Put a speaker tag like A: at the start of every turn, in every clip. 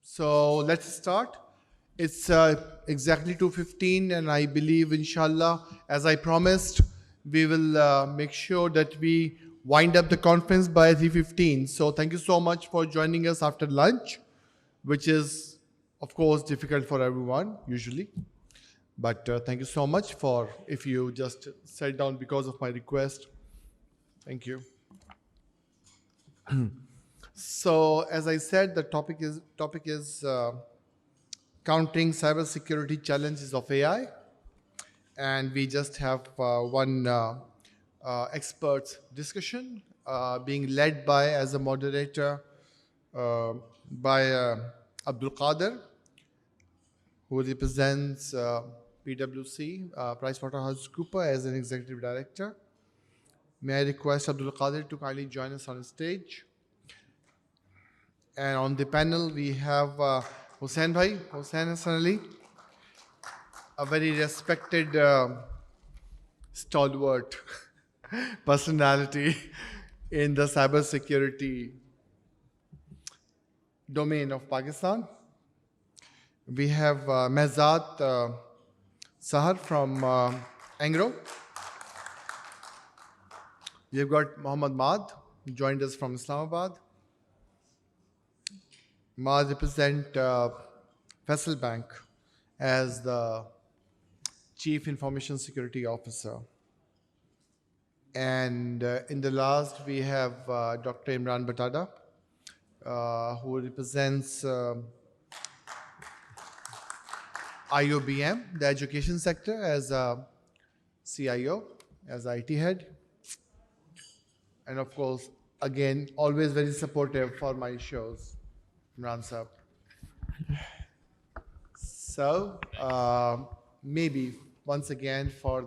A: So let's start. It's exactly 2:15, and I believe, inshallah, as I promised, we will make sure that we wind up the conference by 3:15. So thank you so much for joining us after lunch, which is, of course, difficult for everyone usually. But thank you so much for if you just sat down because of my request. Thank you. So as I said, the topic is countering cybersecurity challenges of AI, and we just have one expert discussion being led by, as a moderator, by Abdul Qadir, who represents PwC, PricewaterhouseCoopers, as an executive director. May I request Abdul Qadir to kindly join us on stage? And on the panel, we have Hussein Hassan Ali, a very respected, stalwart personality in the cybersecurity domain of Pakistan. We have Mehzad Sahar from Engro. We've got Maad, who joined us from Islamabad. Maad represents Faysal Bank as the Chief Information Security Officer. And in the last, we have Dr. Imran Batada, who represents IoBM, the education sector, as a CIO, as IT head. And of course, again, always very supportive for my shows, Imran sir. So maybe once again for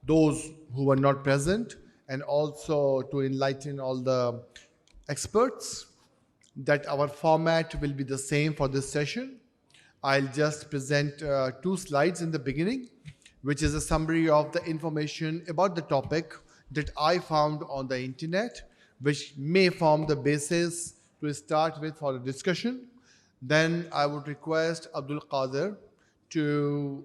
A: those who were not present, and also to enlighten all the experts, that our format will be the same for this session. I'll just present 2 slides in the beginning, which is a summary of the information about the topic that I found on the internet, which may form the basis to start with for the discussion. Then I would request Abdul Qadir to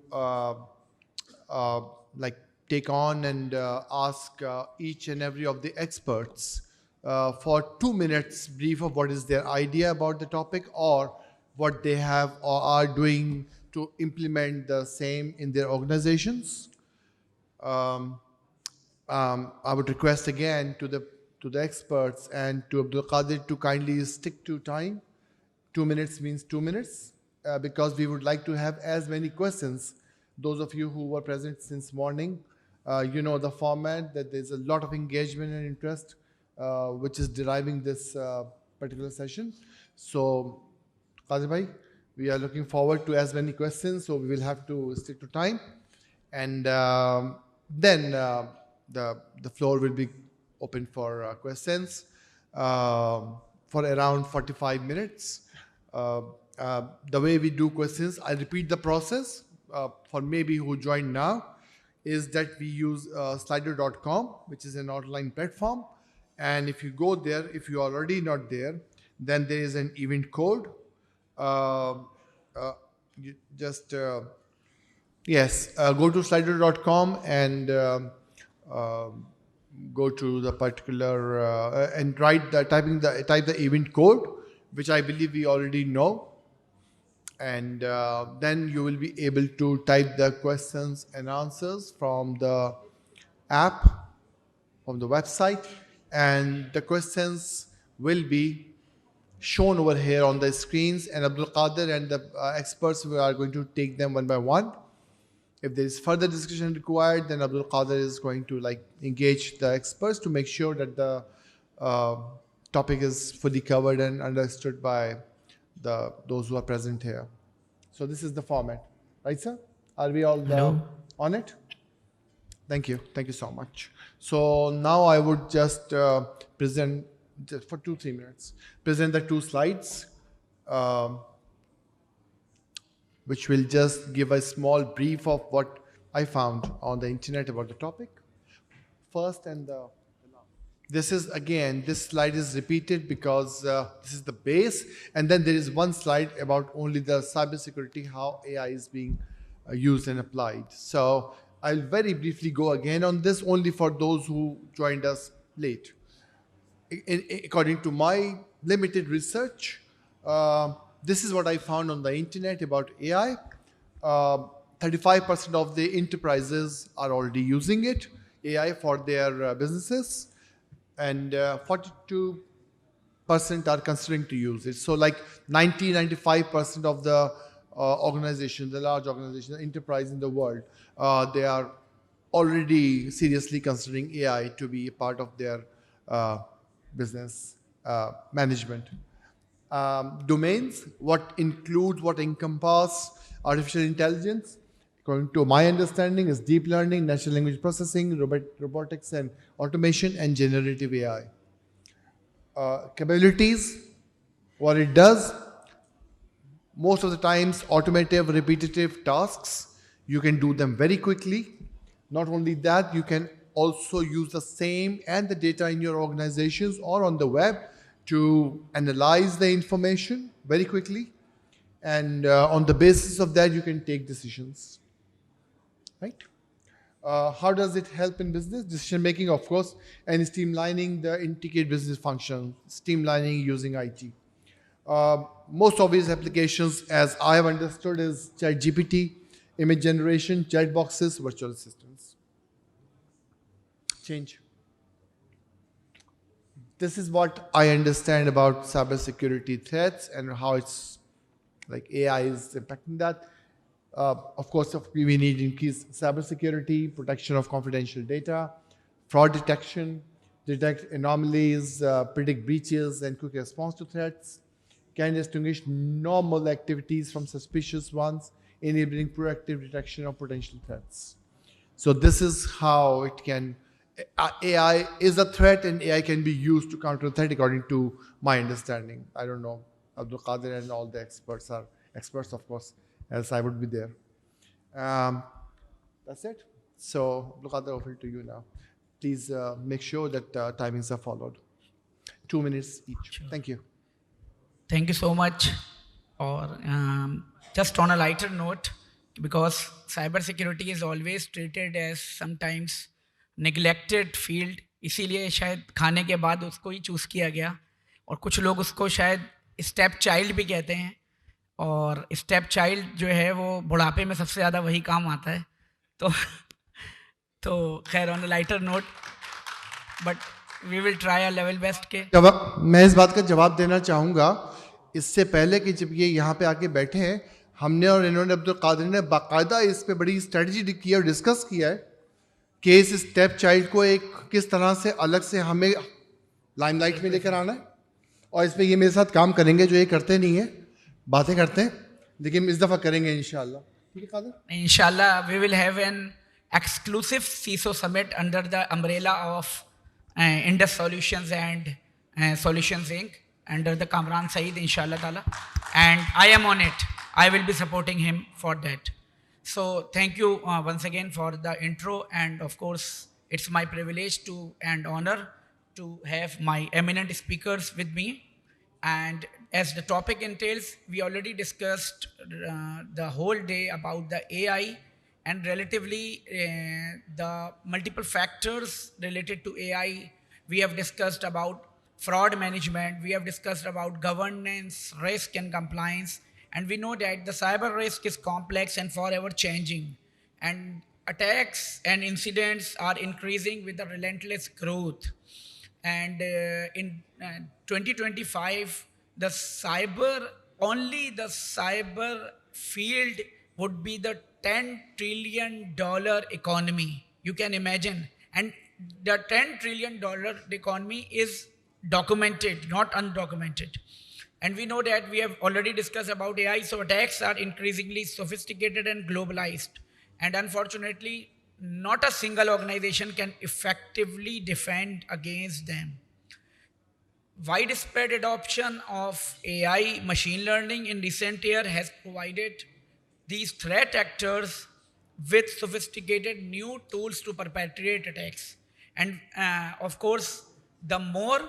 A: take on and ask each and every of the experts for 2 minutes brief of what is their idea about the topic, or what they have or are doing to implement the same in their organizations. I would request again to the experts and to Abdul Qadir to kindly stick to time. 2 minutes means 2 minutes, because we would like to have as many questions. Those of you who were present since morning, you know the format, that there's a lot of engagement and interest which is deriving this particular session. So, Qadir bhai, we are looking forward to as many questions, so we will have to stick to time. And then the floor will be open for questions for around 45 minutes. The way we do questions, I repeat the process for maybe who joined now, is that we use slido.com, which is an online platform. And if you go there, if you are already not there, then there is an event code. You just go to slido.com and go to the particular and type the event code, which I believe we already know. And then you will be able to type the questions and answers from the app, from the website, and the questions will be shown over here on the screens, and Abdul Qadir and the experts, we are going to take them one by one. If there is further discussion required, then Abdul Qadir is going to engage the experts to make sure that the topic is fully covered and understood by those who are present here. So this is the format, right, sir? Are we all on it? Thank you so much. So now I would just present for 2-3 minutes, present the 2 slides, which will just give a small brief of what I found on the internet about the topic. First and the last. This is, again, this slide is repeated because this is the base, and then there is one slide about only the cybersecurity, how AI is being used and applied. So I'll very briefly go again on this, only for those who joined us late. According to my limited research, this is what I found on the internet about AI. 35% of the enterprises are already using it, AI, for their businesses, and 42% are considering to use it. So like 95% of the organizations, the large organizations, enterprise in the world, they are already seriously considering AI to be a part of their business management. Domains, what encompass artificial intelligence, according to my understanding, is deep learning, natural language processing, robotics and automation, and generative AI. Capabilities, what it does, most of the times automative, repetitive tasks, you can do them very quickly. Not only that, you can also use the same and the data in your organizations or on the web to analyze the information very quickly. And on the basis of that, you can take decisions, right? How does it help in business? Decision making, of course, and streamlining the integrated business function, streamlining using IT. Most obvious applications, as I have understood, is ChatGPT, image generation, chat boxes, virtual assistants. Change. This is what I understand about cybersecurity threats and how it's like AI is impacting that. Of course, we need increased cybersecurity, protection of confidential data, fraud detection, detect anomalies, predict breaches, and quick response to threats, can distinguish normal activities from suspicious ones, enabling proactive detection of potential threats. So this is how it can, AI is a threat and AI can be used to counter a threat according to my understanding. I don't know, Abdul Qadir and all the experts are experts, of course, else I would be there. That's it. So Abdul Qadir, over to you now. Please make sure that timings are followed. 2 minutes each. Sure. Thank you.
B: Thank you so much. Or just on a lighter note, because cybersecurity is always treated as sometimes neglected field, इसीलिए शायद खाने के बाद उसको ही choose किया गया, और कुछ लोग उसको शायद स्टेप चाइल्ड भी कहते हैं, और स्टेप चाइल्ड जो है वो बुढ़ापे में सबसे ज़्यादा वही काम आता है. तो खैर on a lighter note, but we will try a level best के.
A: मैं इस बात का जवाब देना चाहूँगा, इससे पहले कि जब ये यहाँ पे आके बैठे हैं, हमने और इन्होंने अब्दुल कादिर ने बाकायदा इस पे बड़ी स्ट्रेटजी की और डिस्कस किया है कि इस स्टेप चाइल्ड को एक किस तरह से अलग से हमें लाइमलाइट में लेकर आना है, और इस पे ये मेरे साथ काम करेंगे, जो ये करते नहीं है, बातें करते हैं, लेकिन इस दफ़ा करेंगे इंशाल्लाह. ठीक है कादिर?
B: इंशाल्लाह we will have an exclusive CISO summit under the umbrella of Indus Solutions and Solutions Inc. under the Kamran Saeed, inshallah ta'ala. And I am on it. I will be supporting him for that. So thank you once again for the intro. And of course, it's my privilege to and honor to have my eminent speakers with me. And as the topic entails, we already discussed the whole day about the AI and relatively the multiple factors related to AI. We have discussed about fraud management, we have discussed about governance, risk and compliance, and we know that the cyber risk is complex and forever changing, and attacks and incidents are increasing with the relentless growth. And in 2025, the cyber field would be the $10 trillion economy. You can imagine. And the $10 trillion economy is documented, not undocumented. And we know that we have already discussed about AI, so attacks are increasingly sophisticated and globalized. And unfortunately, not a single organization can effectively defend against them. Widespread adoption of AI, machine learning in recent years has provided these threat actors with sophisticated new tools to perpetrate attacks. And of course, The more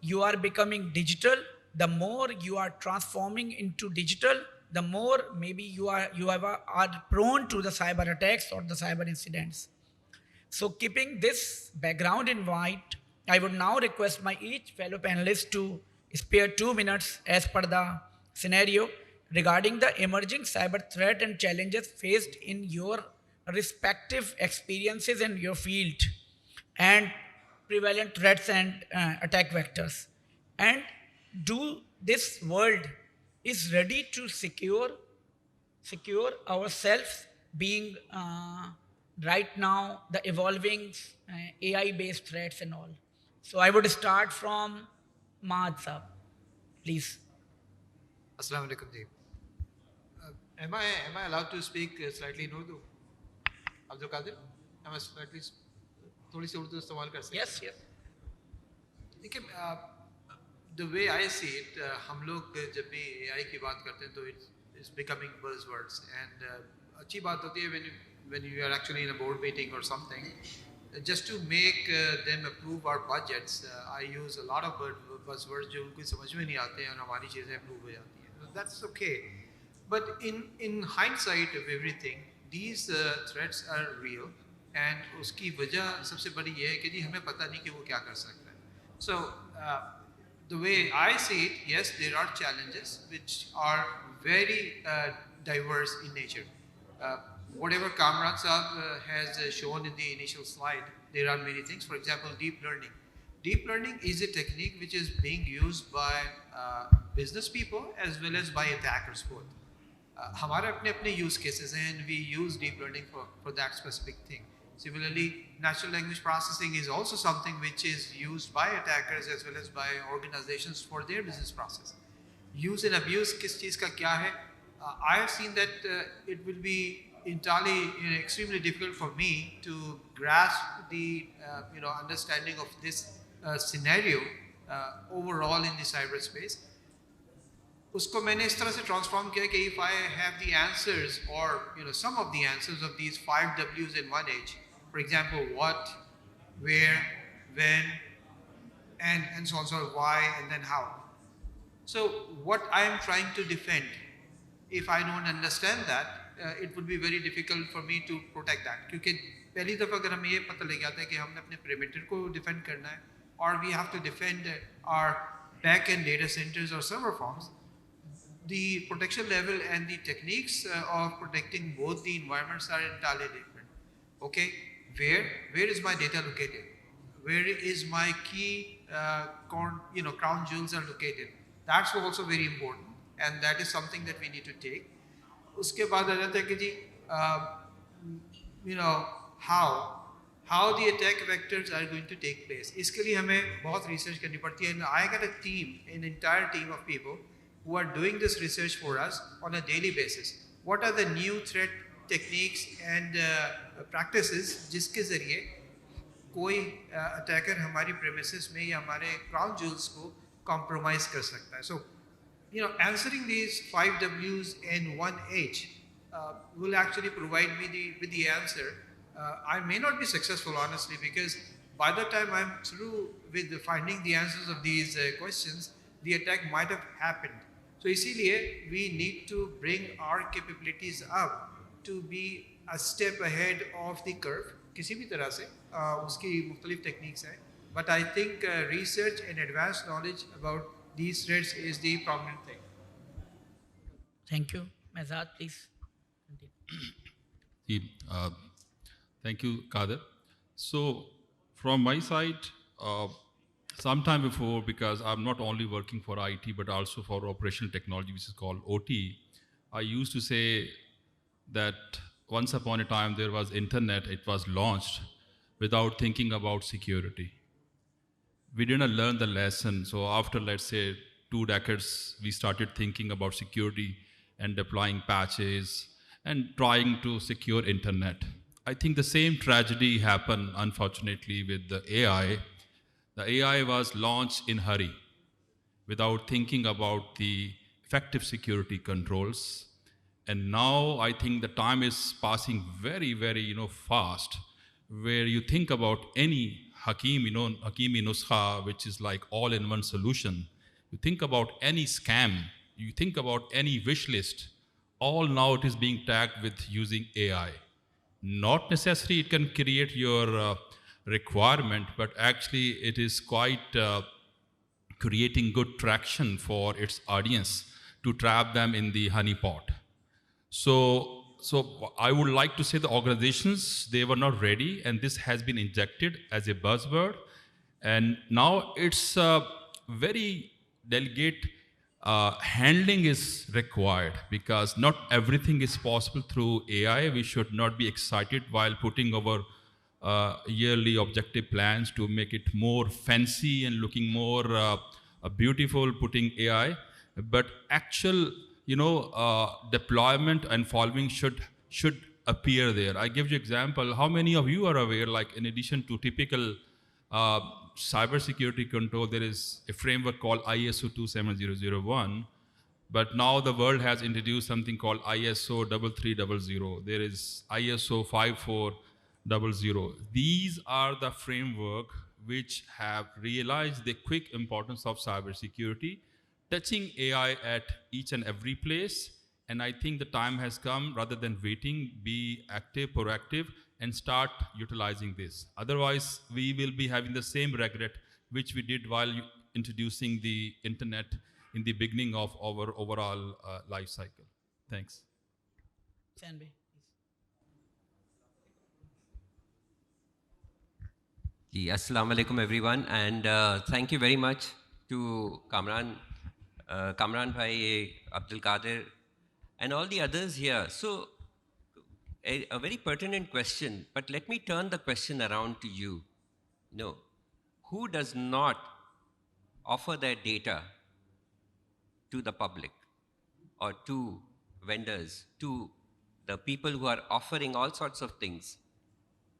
B: you are becoming digital, the more you are transforming into digital, the more maybe are prone to the cyber attacks or the cyber incidents. So, keeping this background in mind, I would now request my each fellow panelist to spare 2 minutes as per the scenario regarding the emerging cyber threat and challenges faced in your respective experiences in your field and prevalent threats and attack vectors. And do this world is ready to secure ourselves being right now the evolving AI based threats and all. So I would start from Maad sir, please.
C: Assalamu alaikum ji. Am I allowed to speak slightly in Urdu? Abdul Qadir? Am I slightly थोड़ी सी उर्दू इस्तेमाल कर सकते हैं?
B: Yes, yes.
C: देखिए, the way I see it, हम लोग जब भी AI की बात करते हैं तो it's becoming buzzwords, and अच्छी बात होती है when you are actually in a board meeting or something, just to make them approve our budgets. I use a lot of buzzwords जो उनको समझ में नहीं आते हैं और हमारी चीज़ें approve हो जाती हैं. So that's okay. But in hindsight of everything, these threats are real, and उसकी वजह सबसे बड़ी ये है कि जी हमें पता नहीं कि वो क्या कर सकता है. So the way I see it, yes, there are challenges which are very diverse in nature. Whatever Kamran Saab has shown in the initial slide, there are many things. For example, deep learning. Deep learning is a technique which is being used by business people as well as by attackers both. हमारे अपने use cases हैं, and we use deep learning for that specific thing. Similarly, natural language processing is also something which is used by attackers as well as by organizations for their business process. Use and abuse किस चीज़ का क्या है? I have seen that it will be entirely extremely difficult for me to grasp the understanding of this scenario overall in the cyberspace. उसको मैंने इस तरह से transform किया कि if I have the answers or some of the answers of these 5 W's in one H, for example, what, where, when, and so on, so why, and then how. So what I am trying to defend, if I don't understand that, it would be very difficult for me to protect that. क्योंकि पहली दफ़ा अगर हमें ये पता लग जाता है कि हमने अपने perimeter को defend करना है, or we have to defend our back-end data centers or server farms, the protection level and the techniques of protecting both the environments are entirely different. Okay, where is my data located? Where is my key crown jewels are located? That's also very important, and that is something that we need to take. उसके बाद आ जाता है कि जी how the attack vectors are going to take place. इसके लिए हमें बहुत research करनी पड़ती है, and I got an entire team of people who are doing this research for us on a daily basis. What are the new threat techniques and practices जिसके ज़रिए कोई attacker हमारी premises में या हमारे crown jewels को compromise कर सकता है. So, answering these 5 W's and 1 H will actually provide me with the answer. I may not be successful, honestly, because by the time I'm through with finding the answers of these questions, the attack might have happened. So इसीलिए we need to bring our capabilities up to be a step ahead of the curve. किसी भी तरह से उसकी मुख्तलिफ techniques हैं, but I think research and advanced knowledge about these threats is the prominent thing.
B: Thank you. Mehzad, please.
D: Thank you, Qadir. So, from my side, sometime before, because I'm not only working for IT but also for operational technology, which is called OT, I used to say that once upon a time there was internet, it was launched without thinking about security. We didn't learn the lesson. So after, let's say, 2 decades, we started thinking about security and deploying patches and trying to secure internet. I think the same tragedy happened, unfortunately, with the AI. The AI was launched in a hurry without thinking about the effective security controls. And now I think the time is passing very, very fast, where you think about any Hakimi Nuskha, which is like all-in-one solution. You think about any scam, you think about any wish list, all now it is being tagged with using AI. Not necessarily it can create your requirement, but actually it is quite creating good traction for its audience to trap them in the honeypot. So I would like to say the organizations, they were not ready, and this has been injected as a buzzword. And now it's very delicate handling is required, because not everything is possible through AI. We should not be excited while putting our yearly objective plans to make it more fancy and looking more beautiful, putting AI. But actual, deployment and following should appear there. I give you example. How many of you are aware, like in addition to typical cybersecurity control, there is a framework called ISO 27001, but now the world has introduced something called ISO 3300. There is ISO 5400. These are the framework which have realized the quick importance of cybersecurity, touching AI at each and every place. And I think the time has come, rather than waiting, be active, proactive, and start utilizing this. Otherwise, we will be having the same regret which we did while introducing the internet in the beginning of our overall life cycle. Thanks.
E: Assalamu alaikum everyone, and thank you very much to Kamran Bhai, Abdul Qadir, and all the others here. So, a very pertinent question, but let me turn the question around to you. Who does not offer their data to the public or to vendors, to the people who are offering all sorts of things?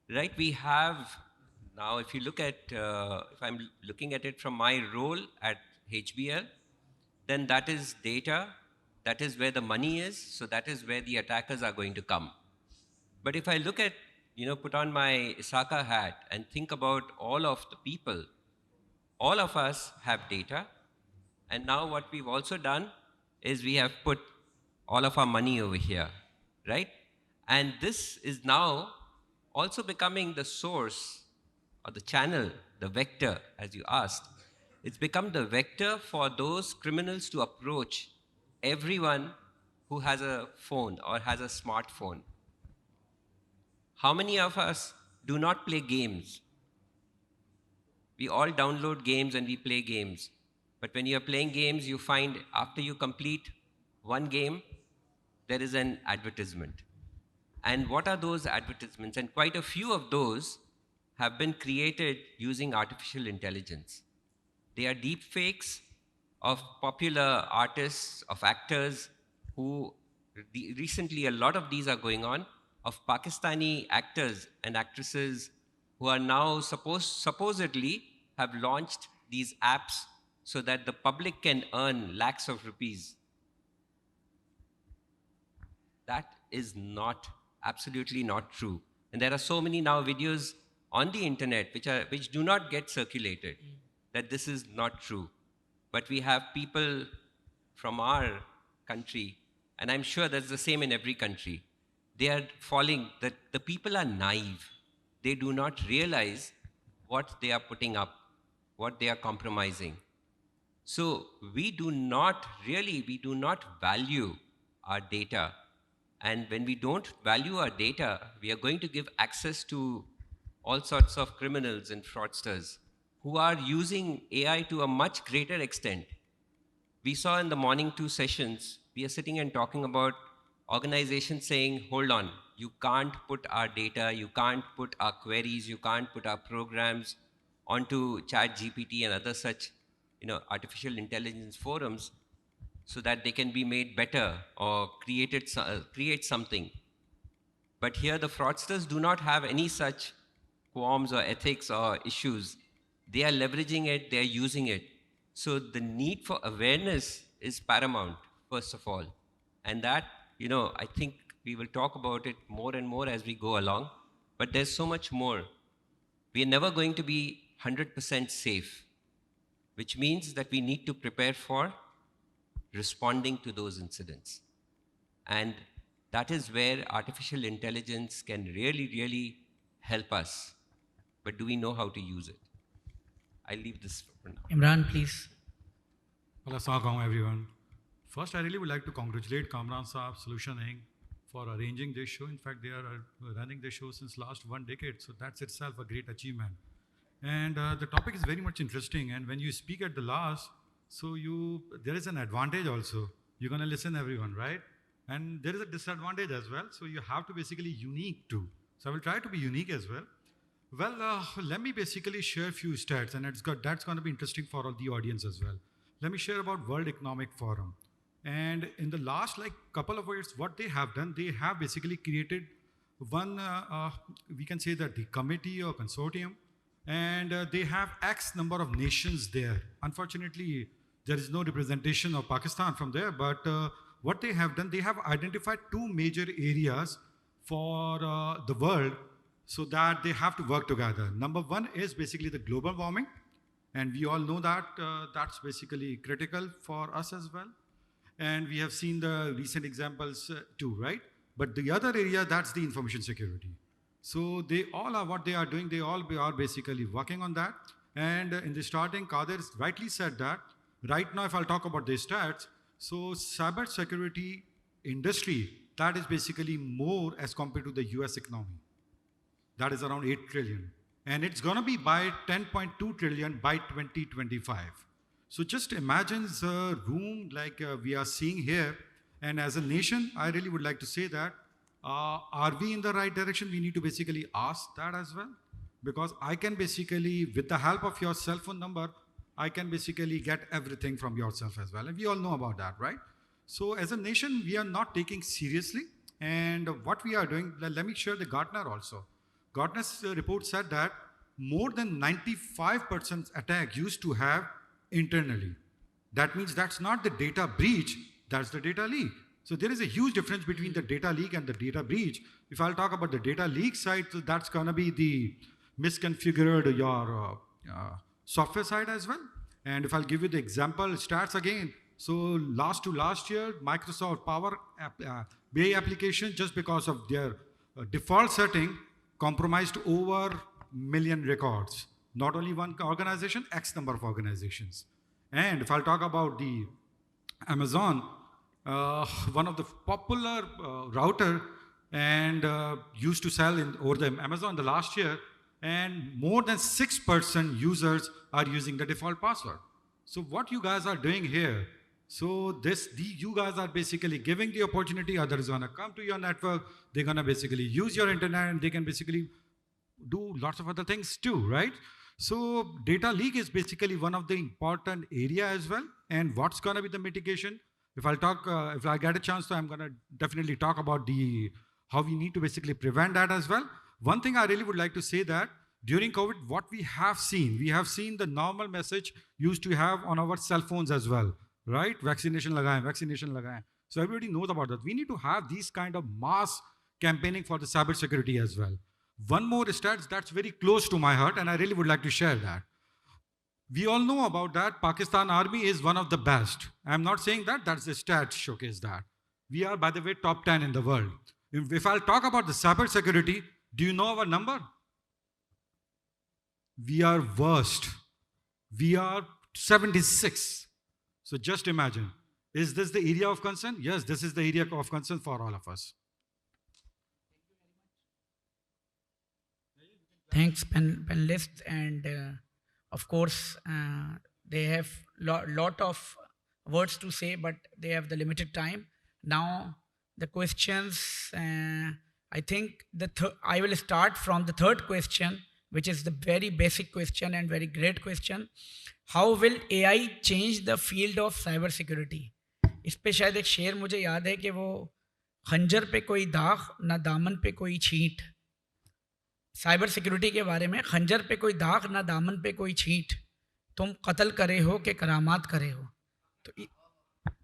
E: Right? We have now, if you look at, if I'm looking at it from my role at HBL, then that is data, that is where the money is, so that is where the attackers are going to come. But if I look at, put on my ISACA hat and think about all of the people, all of us have data, and now what we've also done is we have put all of our money over here, right? And this is now also becoming the source or the channel, the vector, as you asked. It's become the vector for those criminals to approach everyone who has a phone or has a smartphone. How many of us do not play games? We all download games and we play games. But when you're playing games, you find after you complete one game, there is an advertisement. And what are those advertisements? And quite a few of those have been created using artificial intelligence. They are deep fakes of popular artists, of actors who, recently a lot of these are going on, of Pakistani actors and actresses who are now supposedly have launched these apps so that the public can earn lakhs of rupees. That is not, absolutely not true. And there are so many now videos on the internet which do not get circulated, that this is not true. But we have people from our country, and I'm sure that's the same in every country. They are falling, that the people are naive. They do not realize what they are putting up, what they are compromising. So we do not value our data. And when we don't value our data, we are going to give access to all sorts of criminals and fraudsters who are using AI to a much greater extent. We saw in the morning 2 sessions, we are sitting and talking about organizations saying, hold on, you can't put our data, you can't put our queries, you can't put our programs onto ChatGPT and other such, artificial intelligence forums so that they can be made better or create something. But here the fraudsters do not have any such qualms or ethics or issues. They are leveraging it, they are using it. So the need for awareness is paramount, first of all. And that, I think we will talk about it more and more as we go along. But there's so much more We are never going to be 100% safe, which means that we need to prepare for responding to those incidents. And that is where artificial intelligence can really, really help us. But do we know how to use it? I'll leave this for now.
B: Imran, please.
F: Well, assalamu everyone. First, I really would like to congratulate Kamran Saab Solutioning for arranging this show. In fact, they are running this show since last 1 decade, so that's itself a great achievement. And the topic is very much interesting. And when you speak at the last, so there is an advantage also. You're going to listen everyone, right? And there is a disadvantage as well. So you have to basically unique too. So I will try to be unique as well. Well, let me basically share a few stats, and that's going to be interesting for all the audience as well. Let me share about World Economic Forum. And in the last couple of years, what they have done, they have basically created one, we can say that the committee or consortium, and they have X number of nations there. Unfortunately, there is no representation of Pakistan from there, but what they have done, they have identified 2 major areas for the world so that they have to work together. Number 1 is basically the global warming, and we all know that that's basically critical for us as well. And we have seen the recent examples too, right? But the other area, that's the information security. So they all are what they are doing. They all are basically working on that. And in the starting, Qadir rightly said that. Right now, if I'll talk about the stats, so cyber security industry, that is basically more as compared to the US economy. That is around 8 trillion. And it's going to be by 10.2 trillion by 2025. So just imagine the room like we are seeing here. And as a nation, I really would like to say that, are we in the right direction? We need to basically ask that as well. Because I can basically, with the help of your cell phone number, I can basically get everything from yourself as well. And we all know about that, right? So as a nation, we are not taking seriously. And what we are doing, let me share the Gartner also. Gartner's report said that more than 95% attack used to have internally. That means that's not the data breach, that's the data leak. So there is a huge difference between the data leak and the data breach. If I'll talk about the data leak side, so that's gonna be the misconfigured your software side as well. And if I'll give you the example stats again, so last year, Microsoft Power BI application, just because of their default setting, compromised over million records. Not only one organization, X number of organizations. And if I'll talk about the Amazon, one of the popular router and used to sell over the Amazon the last year, and more than 6% users are using the default password. So what you guys are doing here, so you guys are basically giving the opportunity, others are gonna come to your network, they're gonna basically use your internet, and they can basically do lots of other things too, right? So data leak is basically one of the important area as well. And what's gonna be the mitigation? If I'll talk, if I get a chance to, I'm gonna definitely talk about how we need to basically prevent that as well. One thing I really would like to say that during COVID, what we have seen the normal message used to have on our cell phones as well, right? Vaccination lagaye, vaccination lagaye. So everybody knows about that. We need to have these kind of mass campaigning for the cyber security as well. One more stats that's very close to my heart, and I really would like to share that. We all know about that. Pakistan Army is one of the best. I'm not saying that, that's the stats showcase that. We are, by the way, top 10 in the world. If I'll talk about the cyber security, do you know our number? We are worst. We are 76. So just imagine, is this the area of concern? Yes, this is the area of concern for all of us.
B: Thanks, panelists, and of course, they have lot of words to say, but they have the limited time. Now, the questions, I think I will start from the third question, which is the very basic question and very great question. How will AI change the field of cyber security? इस पे शायद एक शेर मुझे याद है कि वो खंजर पे कोई दाग ना दामन पे कोई छींट. साइबर सिक्योरिटी के बारे में, खंजर पे कोई दाग ना दामन पे कोई छींट, तुम कत्ल करे हो कि करामात करे हो.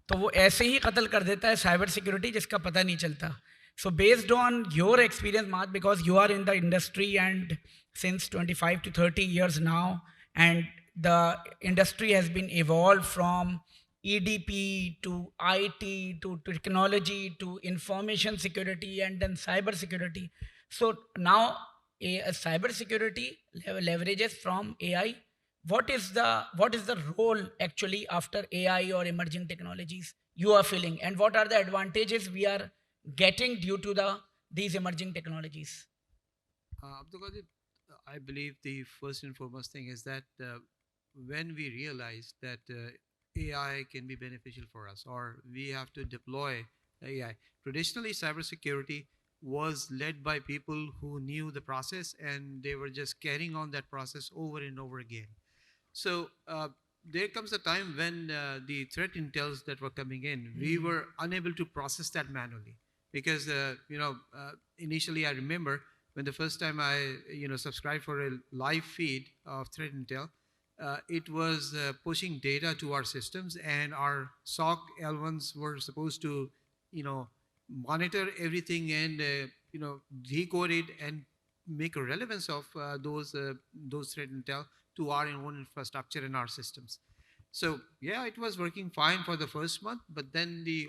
B: तो वो ऐसे ही कत्ल कर देता है साइबर सिक्योरिटी जिसका पता नहीं चलता. So based on your experience, Maad, because you are in the industry and since 25 to 30 years now, and the industry has been evolved from EDP to IT to technology to information security and then cyber security. So now a cyber security leverages from AI. What is the role actually after AI or emerging technologies you are feeling, and what are the advantages we are getting due to these emerging technologies?
C: Abdul Qadir, I believe the first and foremost thing is that when we realize that AI can be beneficial for us, or we have to deploy AI. Traditionally, cybersecurity was led by people who knew the process and they were just carrying on that process over and over again. So there comes a time when the threat intels that were coming in, we were unable to process that manually because initially I remember when the first time I subscribed for a live feed of threat intel, it was pushing data to our systems, and our SOC L1s were supposed to monitor everything and decode it and make a relevance of those threat intel to our own infrastructure and our systems. So yeah, it was working fine for the first month, but then the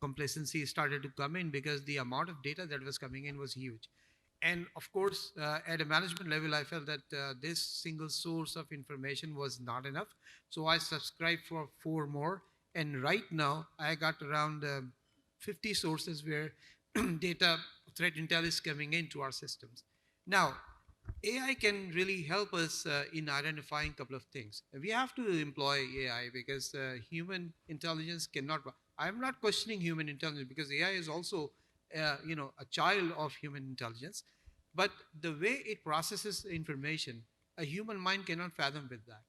C: complacency started to come in because the amount of data that was coming in was huge. And of course, at a management level, I felt that this single source of information was not enough. So I subscribed for 4 more. And right now, I got around 50 sources where data threat intel is coming into our systems. Now, AI can really help us in identifying a couple of things. We have to employ AI because human intelligence cannot. I'm not questioning human intelligence because AI is also, a child of human intelligence. But the way it processes information, a human mind cannot fathom with that.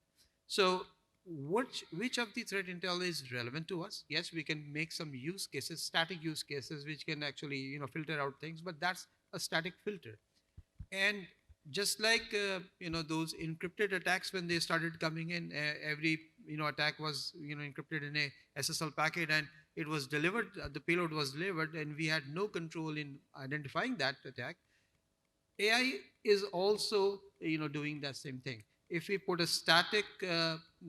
C: So, which of the threat intel is relevant to us? Yes, we can make some use cases, static use cases, which can actually, filter out things. But that's a static filter. And just like those encrypted attacks, when they started coming in, every attack was encrypted in a SSL packet, and it was delivered, the payload was delivered, and we had no control in identifying that attack. AI is also doing that same thing. If we put a static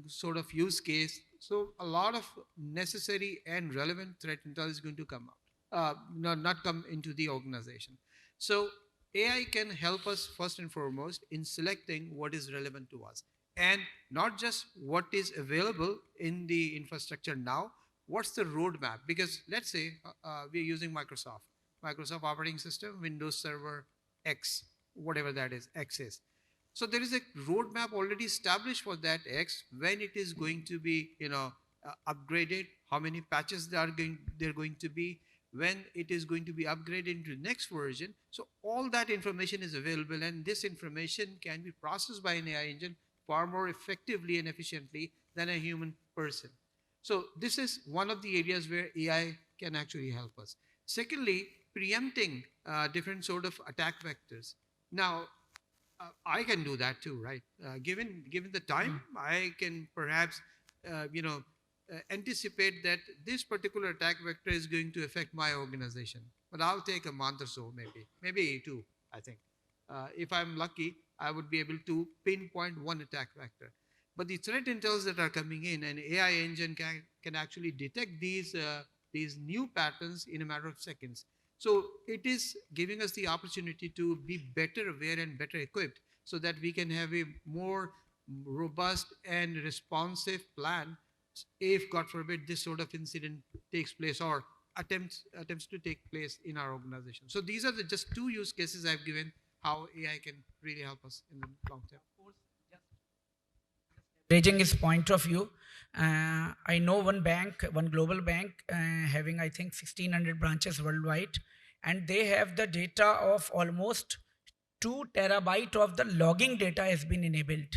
C: sort of use case, so a lot of necessary and relevant threat intel is going to come out, not come into the organization. So AI can help us first and foremost in selecting what is relevant to us, and not just what is available in the infrastructure now. What's the roadmap? Because let's say we're using Microsoft operating system, Windows Server X, whatever that is, X is. So there is a roadmap already established for that X, when it is going to be upgraded, how many patches they're going to be, when it is going to be upgraded into the next version. So all that information is available, and this information can be processed by an AI engine far more effectively and efficiently than a human person. So this is one of the areas where AI can actually help us. Secondly, preempting different sort of attack vectors. Now, I can do that too, right? Given the time, I can perhaps anticipate that this particular attack vector is going to affect my organization. But I'll take a month or so, maybe 2, I think. If I'm lucky, I would be able to pinpoint one attack vector. But the threat intels that are coming in, an AI engine can actually detect these new patterns in a matter of seconds. So it is giving us the opportunity to be better aware and better equipped so that we can have a more robust and responsive plan if, God forbid, this sort of incident takes place or attempts to take place in our organization. So these are just 2 use cases I've given how AI can really help us in the long term.
B: Leveraging his point of view, I know one global bank having, I think, 1,600 branches worldwide, and they have the data of almost 2 terabyte of the logging data has been enabled.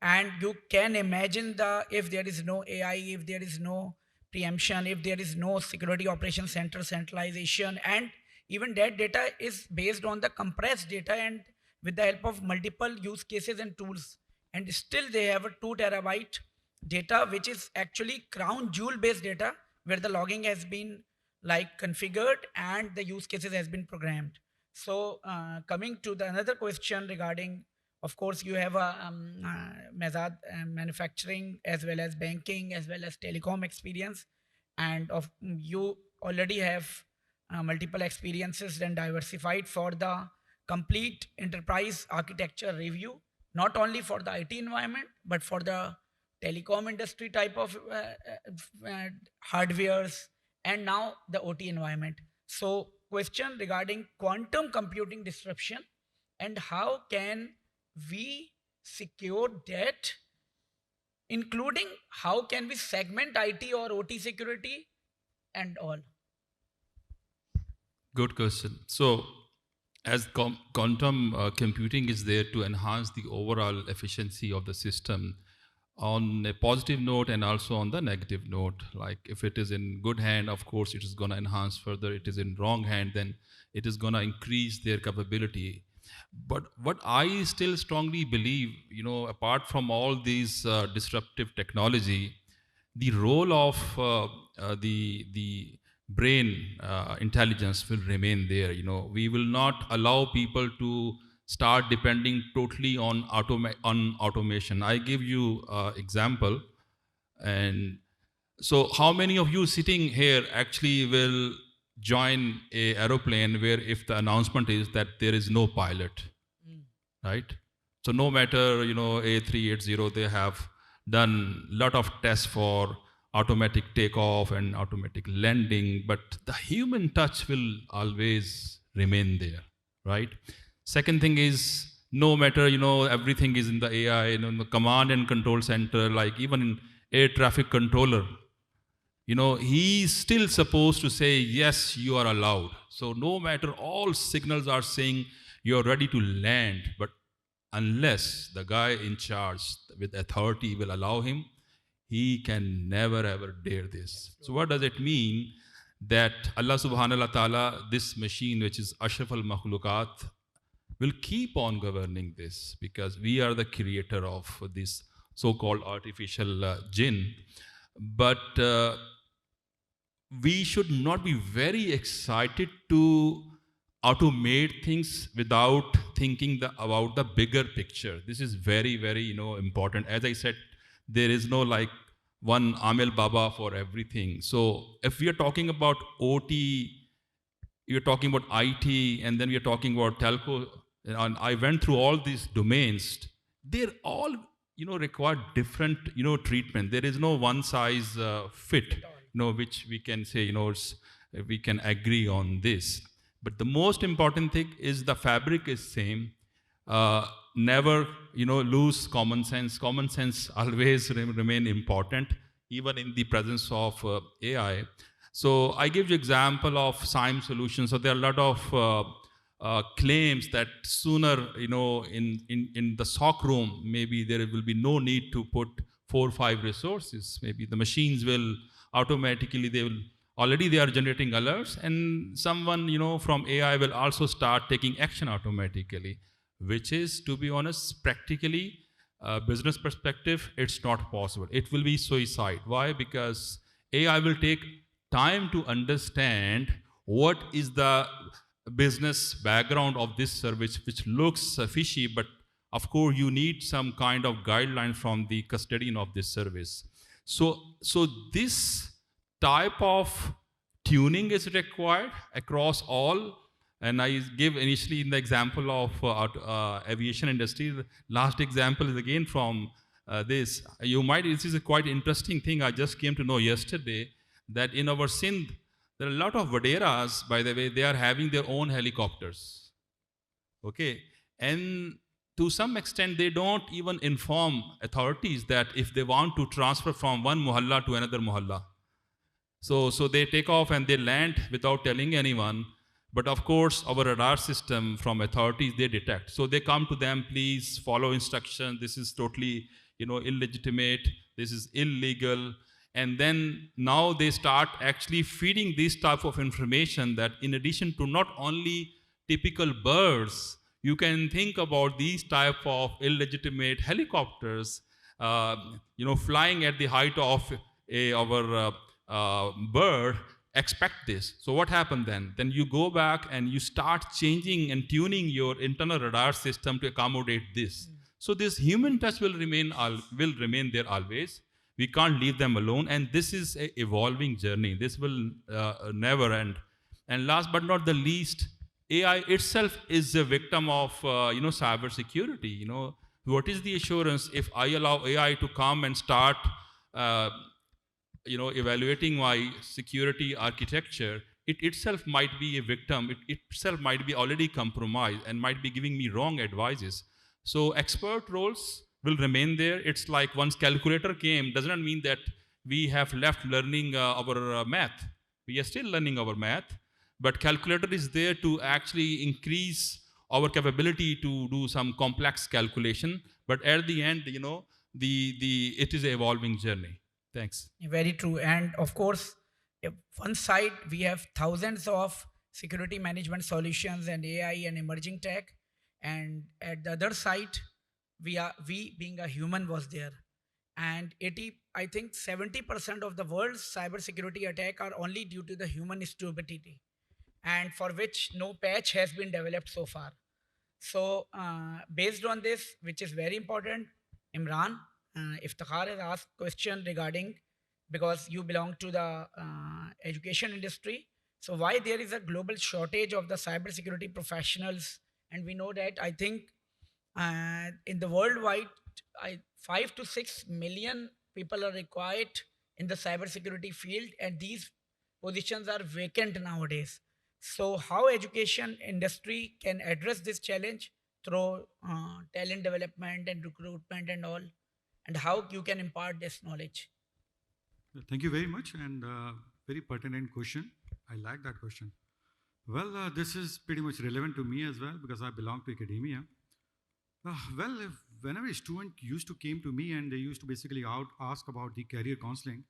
B: And you can imagine if there is no AI, if there is no preemption, if there is no security operations center centralization, and even that data is based on the compressed data and with the help of multiple use cases and tools. And still they have a 2 terabyte data, which is actually crown jewel based data, where the logging has been like configured and the use cases has been programmed. So coming to the another question regarding, of course, you have a Mehzad, manufacturing as well as banking as well as telecom experience, and of you already have multiple experiences and diversified for the complete enterprise architecture review, not only for the IT environment but for the telecom industry type of hardwares, and now the OT environment. So question regarding quantum computing disruption and how can we secure that, including how can we segment IT or OT security and all.
D: Good question. So, as quantum computing is there to enhance the overall efficiency of the system, on a positive note and also on the negative note, like if it is in good hand, of course, it is going to enhance further. It is in wrong hand, then it is going to increase their capability. But what I still strongly believe, apart from all these disruptive technology, the role of the brain intelligence will remain there. We will not allow people to start depending totally on automation. I give you example, and so how many of you sitting here actually will join a aeroplane where if the announcement is that there is no pilot, right? So no matter A380, they have done a lot of tests for automatic takeoff and automatic landing, but the human touch will always remain there, right? Second thing is, no matter, everything is in the AI, in the command and control center, like even in air traffic controller, he's still supposed to say, yes, you are allowed. So no matter, all signals are saying you're ready to land, but unless the guy in charge with authority will allow him, he can never ever dare this. So what does it mean? That Allah subhanahu wa ta'ala, this machine which is Ashraf al-Makhlukat, will keep on governing this, because we are the creator of this so-called artificial jinn. But we should not be very excited to automate things without thinking about the bigger picture. This is very, very important. As I said, there is no like one Amel Baba for everything. So if we are talking about OT, you're talking about IT, and then we are talking about telco, and I went through all these domains. They're all require different treatment. There is no one size fit, which we can say we can agree on this. But the most important thing is the fabric is same. Never lose common sense. Common sense always remain important, even in the presence of AI. So I give you example of SIME solutions. So there are a lot of claims that sooner, in the SOC room, maybe there will be no need to put 4 or 5 resources. Maybe the machines will automatically, they are generating alerts, and someone, from AI will also start taking action automatically, which is, to be honest, practically, business perspective, it's not possible. It will be suicide. Why? Because AI will take time to understand what is the business background of this service, which looks fishy, but of course you need some kind of guideline from the custodian of this service. So this type of tuning is required across all. And I give initially in the example of aviation industry. The last example is again from this. This is a quite interesting thing. I just came to know yesterday that in our Sindh, there are a lot of Vaderas, by the way, they are having their own helicopters. Okay. And to some extent, they don't even inform authorities that if they want to transfer from one muhalla to another muhalla. So they take off and they land without telling anyone. But of course, our radar system from authorities, they detect. So they come to them, please follow instruction. This is totally, illegitimate. This is illegal. And then now they start actually feeding this type of information that in addition to not only typical birds, you can think about these type of illegitimate helicopters, flying at the height of our bird, expect this. So what happened then? Then you go back and you start changing and tuning your internal radar system to accommodate this. So this human touch will remain there always. We can't leave them alone, and this is an evolving journey. This will never end. And last but not the least, AI itself is a victim of cyber security. What is the assurance if I allow AI to come and start evaluating my security architecture? It itself might be a victim. It itself might be already compromised and might be giving me wrong advices. So expert roles will remain there. It's like once calculator came, does not mean that we have left learning our math. We are still learning our math, but calculator is there to actually increase our capability to do some complex calculation. But at the end, it is an evolving journey. Thanks.
B: Very true. And of course, if one side we have thousands of security management solutions and AI and emerging tech, and at the other side, we being a human was there. And I think 70% of the world's cybersecurity attack are only due to the human stupidity, and for which no patch has been developed so far. So based on this, which is very important, Imran, Iftikhar has asked question regarding, because you belong to the education industry, so why there is a global shortage of the cybersecurity professionals? And we know that I think in the worldwide, 5 to 6 million people are required in the cybersecurity field, and these positions are vacant nowadays. So how education industry can address this challenge through talent development and recruitment and all, and how you can impart this knowledge?
F: Thank you very much, and very pertinent question. I like that question. Well, this is pretty much relevant to me as well, because I belong to academia. Whenever a student used to came to me and they used to basically ask about the career counseling,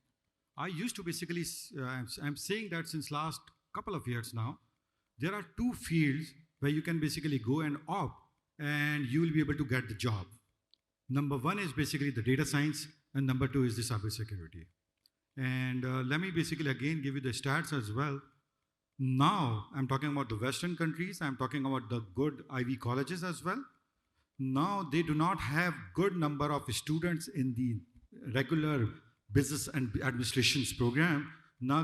F: I used to basically, I'm saying that since last couple of years now, there are two fields where you can basically go and opt and you will be able to get the job. Number one is basically the data science, and number two is the cybersecurity. And let me basically again give you the stats as well. Now, I'm talking about the Western countries, I'm talking about the good Ivy colleges as well. Now, they do not have good number of students in the regular business and administrations program. Now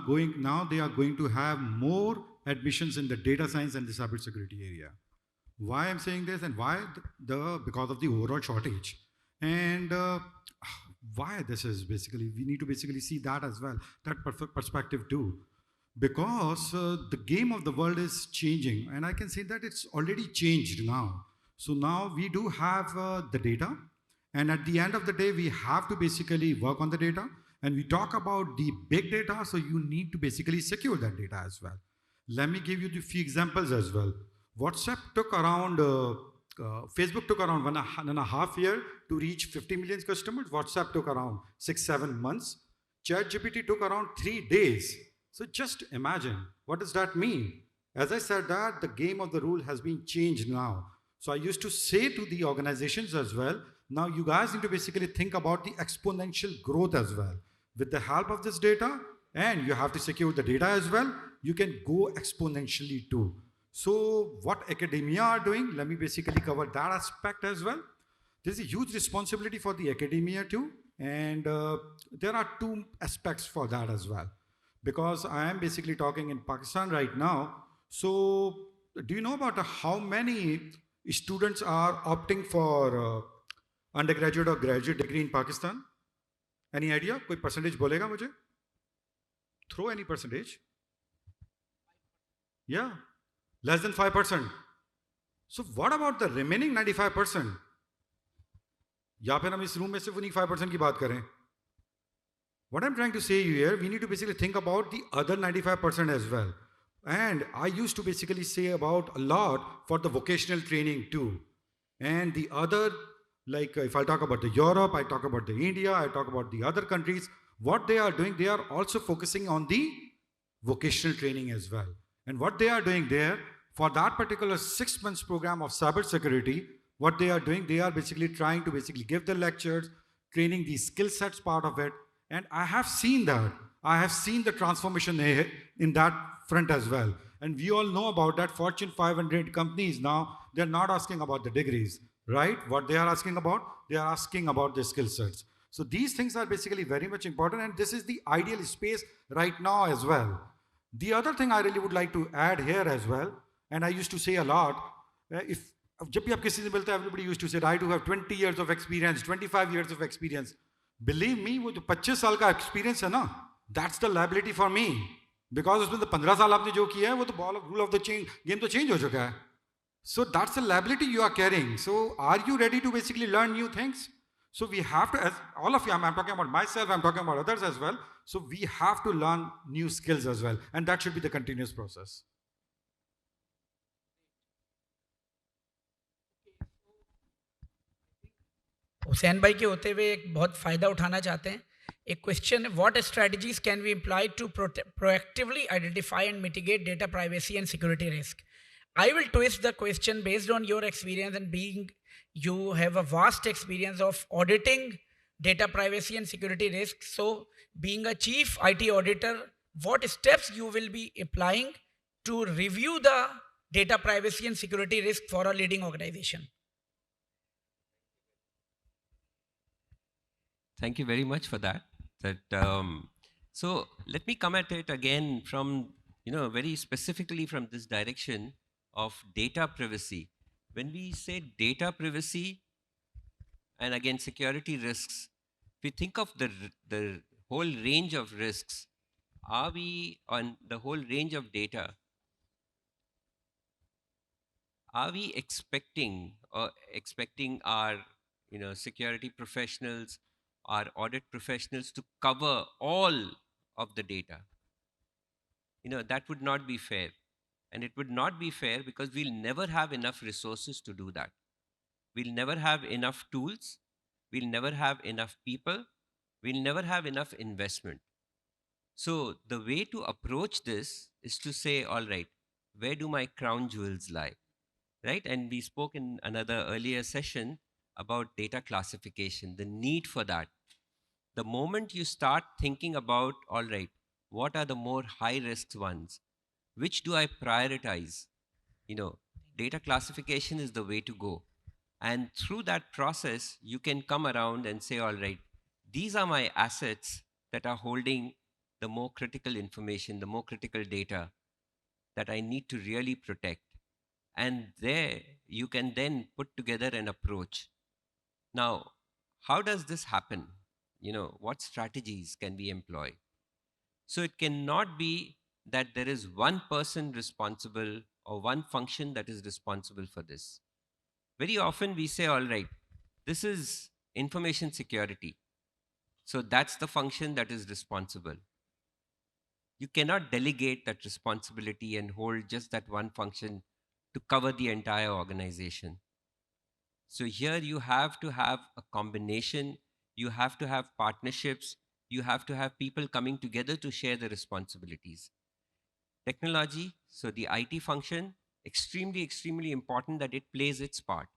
F: they are going to have more admissions in the data science and the cybersecurity area. Why I'm saying this, and why? Because of the overall shortage. And why this is basically, we need to basically see that as well, that perspective too. Because the game of the world is changing, and I can say that it's already changed now. So now we do have the data, and at the end of the day, we have to basically work on the data, and we talk about the big data, so you need to basically secure that data as well. Let me give you the few examples as well. WhatsApp took around, Facebook took around 1.5 years to reach 50 million customers. WhatsApp took around 6-7 months. ChatGPT took around 3 days. So just imagine, what does that mean? As I said that, the game of the rule has been changed now. So I used to say to the organizations as well, now you guys need to basically think about the exponential growth as well. With the help of this data, and you have to secure the data as well, you can go exponentially too. So what academia are doing, let me basically cover that aspect as well. There's a huge responsibility for the academia too, and there are two aspects for that as well. Because I am basically talking in Pakistan right now. So do you know about how many students are opting for undergraduate or graduate degree in Pakistan? Any idea? Koi percentage bolega mujhe? Throw any percentage. Yeah, less than 5%. So what about the remaining 95%? या फिर हम इस room में सिर्फ उन्हीं 5% की बात करें. What I'm trying to say here, we need to basically think about the other 95% as well. And I used to basically say about a lot for the vocational training too. And the other, like if I talk about the Europe, I talk about the India, I talk about the other countries, what they are doing, they are also focusing on the vocational training as well. And what they are doing there, for that particular 6 months program of cybersecurity, what they are doing, they are basically trying to basically give the lectures, training the skill sets part of it. And I have seen that. I have seen the transformation in that front as well. And we all know about that Fortune 500 companies now, they're not asking about the degrees, right? What they are asking about? They are asking about the skill sets. So these things are basically very much important, and this is the ideal space right now as well. The other thing I really would like to add here as well, and I used to say a lot, if जब भी आप किसी से मिलते हैं, everybody used to say, I do have 20 years of experience, 25 years of experience. Believe me, वो जो 25 साल का experience है ना, that's the liability for me. Because उसमें तो 15 साल आपने जो किया है, वो तो rule of the game तो change हो चुका है. So that's the liability you are carrying. So are you ready to basically learn new things? So we have to, as all of you, I'm talking about myself, I'm talking about others as well. So we have to learn new skills as well. And that should be the continuous process.
B: Hussain भाई के होते हुए एक बहुत फ़ायदा उठाना चाहते हैं. एक question, what strategies can we employ to proactively identify and mitigate data privacy and security risk. I will twist the question based on your experience, and being you have a vast experience of auditing data privacy and security risks. So being a chief IT auditor, what steps you will be applying to review the data privacy and security risk for a leading organization?
E: Thank you very much for that. So let me come at it again from, very specifically from this direction of data privacy. When we say data privacy and again security risks, if we think of the whole range of risks, are we on the whole range of data? Are we expecting our security professionals, our audit professionals to cover all of the data? That would not be fair. And it would not be fair because we'll never have enough resources to do that. We'll never have enough tools. We'll never have enough people. We'll never have enough investment. So the way to approach this is to say, all right, where do my crown jewels lie? Right? And we spoke in another earlier session about data classification, the need for that. The moment you start thinking about, all right, what are the more high risk ones? Which do I prioritize? Data classification is the way to go. And through that process, you can come around and say, all right, these are my assets that are holding the more critical information, the more critical data that I need to really protect. And there you can then put together an approach. Now, how does this happen? What strategies can we employ? So it cannot be that there is one person responsible or one function that is responsible for this. Very often we say, all right, this is information security. So that's the function that is responsible. You cannot delegate that responsibility and hold just that one function to cover the entire organization. So here you have to have a combination. You have to have partnerships. You have to have people coming together to share the responsibilities. Technology, so the IT function, extremely, extremely important that it plays its part.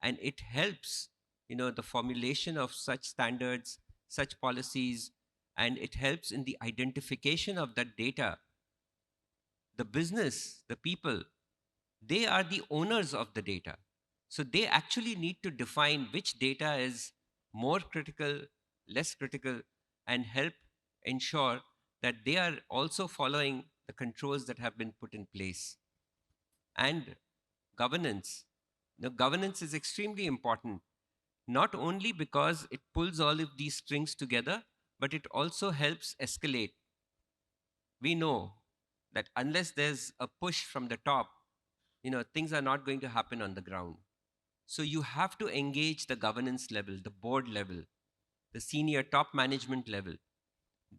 E: And it helps, the formulation of such standards, such policies, and it helps in the identification of that data. The business, the people, they are the owners of the data. So they actually need to define which data is more critical, less critical, and help ensure that they are also following the controls that have been put in place. And governance. Governance is extremely important, not only because it pulls all of these strings together, but it also helps escalate. We know that unless there's a push from the top, things are not going to happen on the ground. So you have to engage the governance level, the board level, the senior top management level.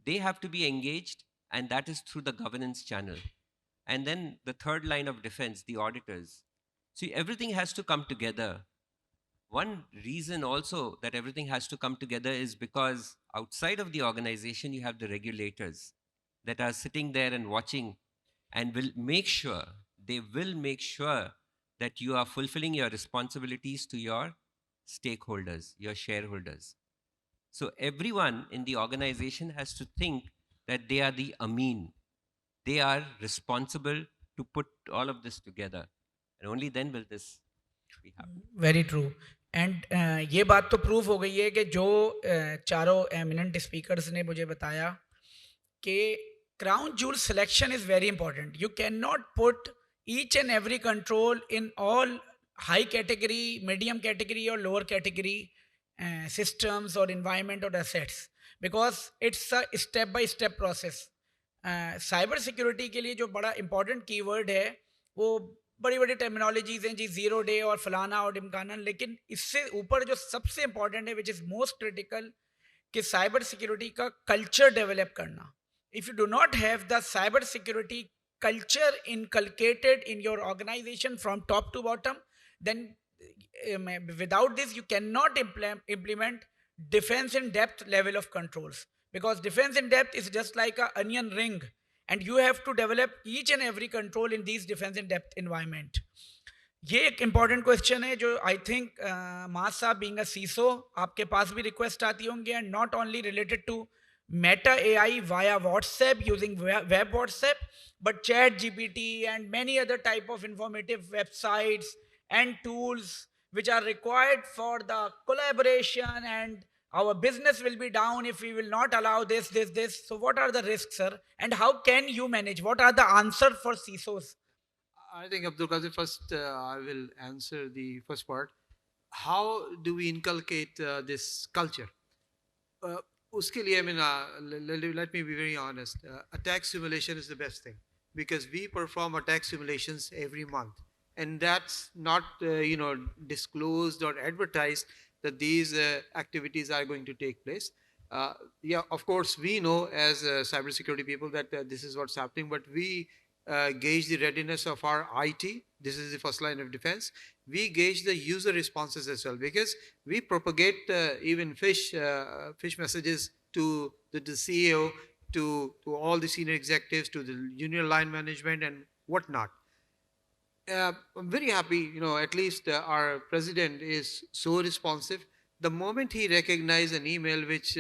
E: They have to be engaged, and that is through the governance channel. And then the third line of defense, the auditors. See, everything has to come together. One reason also that everything has to come together is because outside of the organization, you have the regulators that are sitting there and watching and will make sure that you are fulfilling your responsibilities to your stakeholders, your shareholders. So everyone in the organization has to think that they are the Amin. They are responsible to put all of this together. And only then will this be happening.
B: Very true and ये बात तो prove हो गई है कि जो चारों eminent speakers ने मुझे बताया कि crown jewel selection is very important. You can not put each and every control in all high category, medium category और lower category systems or environment or assets, because it's a step by step process. Cyber security के लिए जो बड़ा important keyword है वो बड़ी बड़ी terminologies हैं जी, जीरो डे और फलाना और ढिमकाना, लेकिन इससे ऊपर जो सबसे इंपॉर्टेंट है विच इज़ मोस्ट क्रिटिकल कि साइबर सिक्योरिटी का कल्चर डेवलप करना. If you do not have the cyber security culture inculcated in your organisation from top to bottom, then without this you cannot implement defense in depth level of controls, because defense in depth is just like a onion ring and you have to develop each and every control in these defense in depth environment. ये एक important question है जो I think माद साहब being a CISO आपके पास भी request आती होंगी, and not only related to Meta AI via WhatsApp using web WhatsApp, but Chat GPT and many other type of informative websites and tools which are required for the collaboration, and our business will be down if we will not allow this. So what are the risks, sir? And how can you manage? What are the answers for CISOs?
C: I think Abdul Qadir, first I will answer the first part. How do we inculcate this culture? Uske liye, I mean, let me be very honest. Attack simulation is the best thing, because we perform attack simulations every month. And that's not, disclosed or advertised that these activities are going to take place. Yeah, of course, we know as cybersecurity people that this is what's happening, but we gauge the readiness of our IT. This is the first line of defense. We gauge the user responses as well, because we propagate even phish messages to the CEO, to all the senior executives, to the junior line management and whatnot. I'm very happy, at least our president is so responsive. The moment he recognizes an email which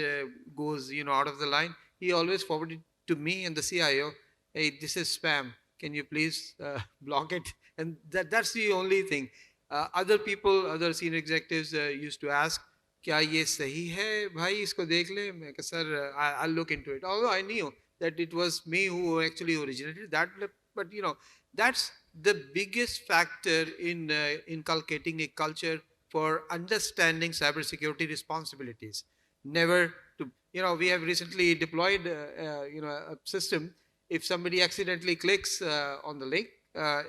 C: goes, out of the line, he always forwarded to me and the CIO, hey, this is spam. Can you please block it? And that's the only thing. Other people, other senior executives used to ask, क्या ये सही है भाई, इसको देख ले. मैं कहा, sir, I'll look into it. Although I knew that it was me who actually originated that, but that's the biggest factor in inculcating a culture for understanding cybersecurity responsibilities. Never to, we have recently deployed, a system. If somebody accidentally clicks on the link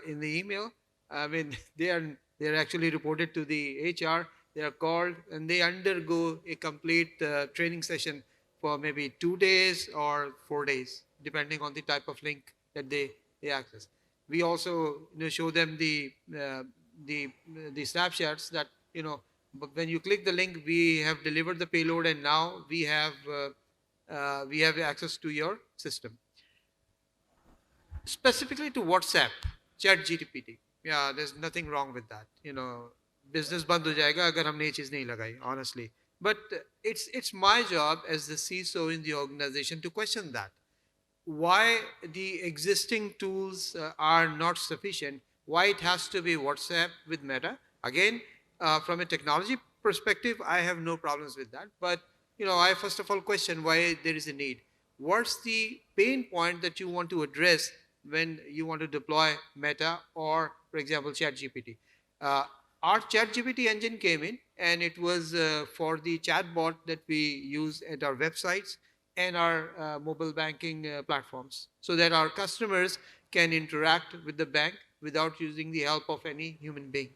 C: in the email, I mean, they're actually reported to the HR. They are called and they undergo a complete training session for maybe 2 days or 4 days, depending on the type of link that they access. We also show them the snapshots that when you click the link, we have delivered the payload, and now we have access to your system. Specifically to WhatsApp, Chat GPT. Yeah, there's nothing wrong with that. Business band ho jayega agar humne ye cheez nahi lagai, honestly. But it's my job as the CISO in the organization to question that. Why the existing tools are not sufficient, why it has to be WhatsApp with Meta. Again, from a technology perspective, I have no problems with that. But, I first of all question why there is a need. What's the pain point that you want to address when you want to deploy Meta or, for example, ChatGPT? Our ChatGPT engine came in, and it was for the chatbot that we use at our websites and our mobile banking platforms, so that our customers can interact with the bank without using the help of any human being.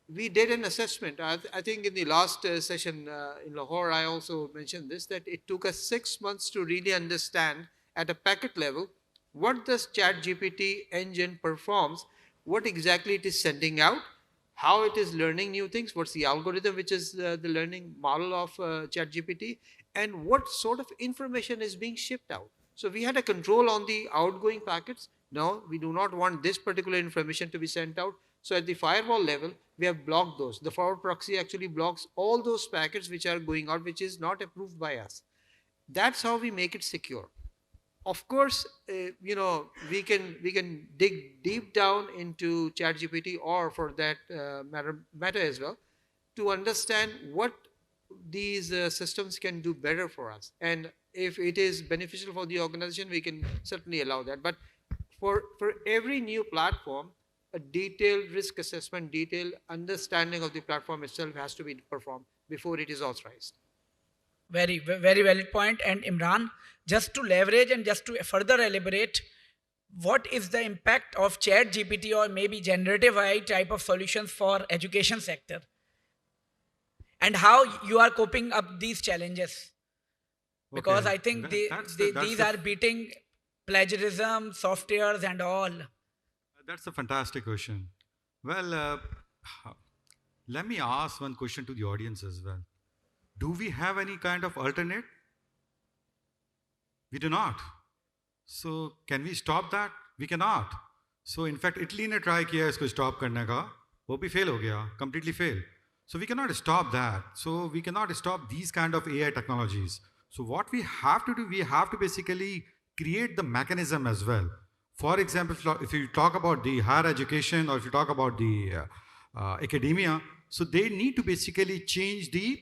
C: We did an assessment. I think in the last session in Lahore, I also mentioned this, that it took us 6 months to really understand at a packet level what this ChatGPT engine performs, what exactly it is sending out, how it is learning new things, what's the algorithm which is the learning model of ChatGPT, and what sort of information is being shipped out. So we had a control on the outgoing packets. No, we do not want this particular information to be sent out. So at the firewall level, we have blocked those. The forward proxy actually blocks all those packets which are going out, which is not approved by us. That's how we make it secure. of course, we can dig deep down into ChatGPT, or for that matter as well, to understand what these systems can do better for us. And if it is beneficial for the organization, we can certainly allow that. But for every new platform, a detailed risk assessment, detailed understanding of the platform itself has to be performed before it is authorized.
B: Very, very valid point. And Imran, just to leverage and just to further elaborate, what is the impact of Chat GPT or maybe generative AI type of solutions for education sector? And how you are coping up these challenges? Because
F: Okay,
B: I think
F: that's
B: these are beating plagiarism, softwares and all.
F: That's a fantastic question. Well, let me ask one question to the audience as well. Do we have any kind of alternate? We do not. So can we stop that? We cannot. So in fact, Italy ने try किया इसको stop करने का, वो भी fail हो गया, completely fail. So we cannot stop that. So we cannot stop these kind of AI technologies. So what we have to do, we have to basically create the mechanism as well. For example, if you talk about the higher education or if you talk about the academia, so they need to basically change the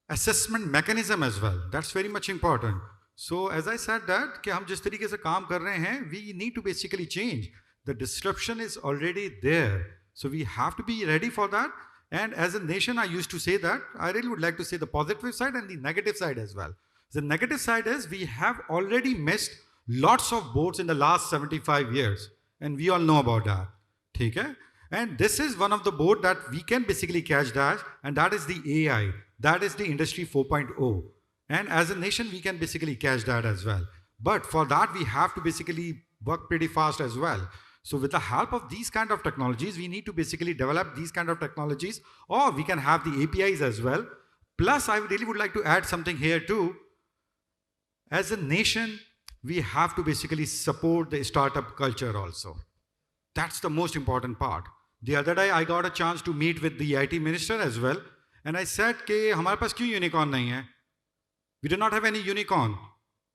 F: assessment mechanism as well. That's very much important. So as I said that, कि हम जिस तरीके से काम कर रहे हैं, we need to basically change. The disruption is already there. So we have to be ready for that. And as a nation, I used to say that, I really would like to say the positive side and the negative side as well. The negative side is we have already missed lots of boats in the last 75 years. And we all know about that. ठीक है? And this is one of the boat that we can basically catch that, and that is the AI. That is the industry 4.0. And as a nation, we can basically catch that as well. But for that, we have to basically work pretty fast as well. So with the help of these kind of technologies, we need to basically develop these kind of technologies, or we can have the APIs as well. Plus, I really would like to add something here too. As a nation, we have to basically support the startup culture also. That's the most important part. The other day, I got a chance to meet with the IT minister as well. And I said, कि हमारे पास क्यों unicorn नहीं है? We do not have any unicorn.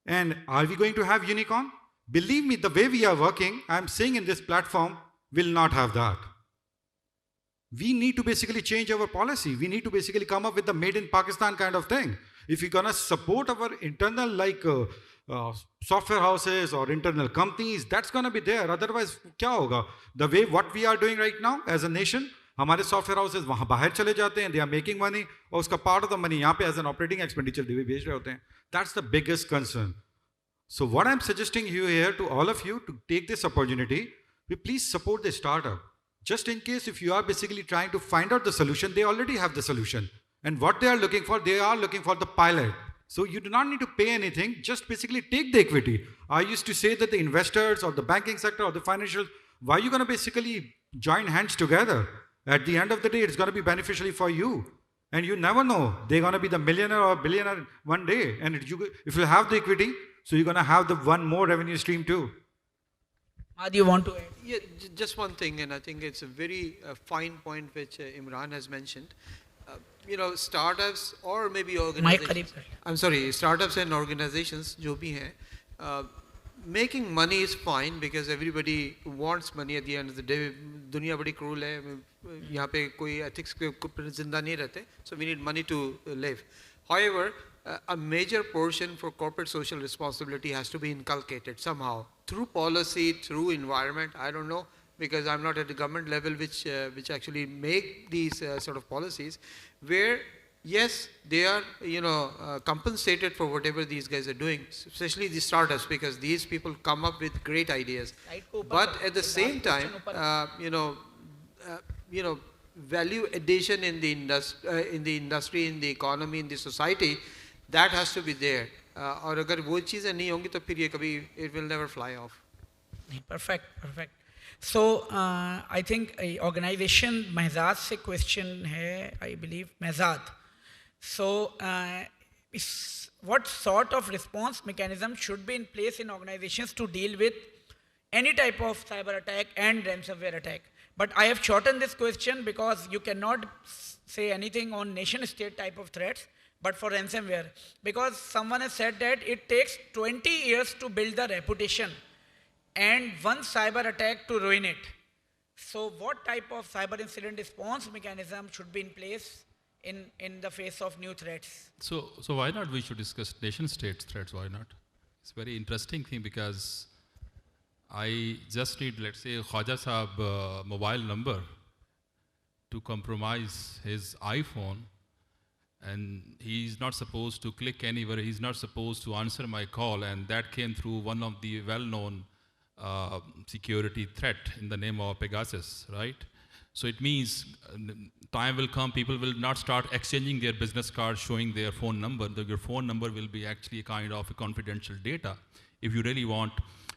F: And are we going to have unicorn? Believe me, the way we are working, I'm saying in this platform, will not have that. We need to basically change our policy. We need to basically come up with the made in Pakistan kind of thing. If we're going to support our internal software houses or internal companies, that's going to be there. Otherwise, क्या होगा? The way what we are doing right now as a nation, हमारे software houses वहाँ बाहर चले जाते हैं, they are making money, और उसका part of the money यहाँ पे as an operating expenditure भेज रहे होते हैं. That's the biggest concern. So what I'm suggesting you here to all of you to take this opportunity, please support the startup. Just in case if you are basically trying to find out the solution, they already have the solution. And what they are looking for the pilot. So you do not need to pay anything, just basically take the equity. I used to say that the investors or the banking sector or the financial, why are you going to basically join hands together? At the end of the day, it's going to be beneficial for you. And you never know, they're going to be the millionaire or billionaire one day. And if you have the equity, so you're going to have the one more revenue stream too.
B: Maad, you want to add?
C: Yeah, just one thing, and I think it's a very fine point which Imran has mentioned. Startups or maybe organizations. I'm sorry, startups and organizations, जो भी हैं, making money is fine because everybody wants money at the end of the day. दुनिया बड़ी cruel है, यहाँ पे कोई ethics के ऊपर जिंदा नहीं रहते. So we need money to live. However, a major portion for corporate social responsibility has to be inculcated somehow through policy, through environment. I don't know, because I'm not at the government level which actually make these sort of policies, where yes, they are compensated for whatever these guys are doing, especially the startups, because these people come up with great ideas. But at the same time, value addition in the industry, in the economy, in the society, that has to be there. और अगर वो चीज़ें नहीं होंगी तो फिर ये कभी it will never fly off.
B: Perfect. So I think organization Mehzad से question है, I believe Mehzad. So what sort of response mechanism should be in place in organizations to deal with any type of cyber attack and ransomware attack? But I have shortened this question because you cannot say anything on nation state type of threats, but for ransomware. Because someone has said that it takes 20 years to build the reputation and one cyber attack to ruin it. So what type of cyber incident response mechanism should be in place in the face of new threats?
D: So why not we should discuss nation state threats, why not? It's a very interesting thing because I just need, let's say, Khwaja Saab mobile number to compromise his iPhone, and he's not supposed to click anywhere, he's not supposed to answer my call, and that came through one of the well-known security threat in the name of Pegasus, right? So it means time will come, people will not start exchanging their business cards showing their phone number. Your phone number will be actually a kind of a confidential data if you really want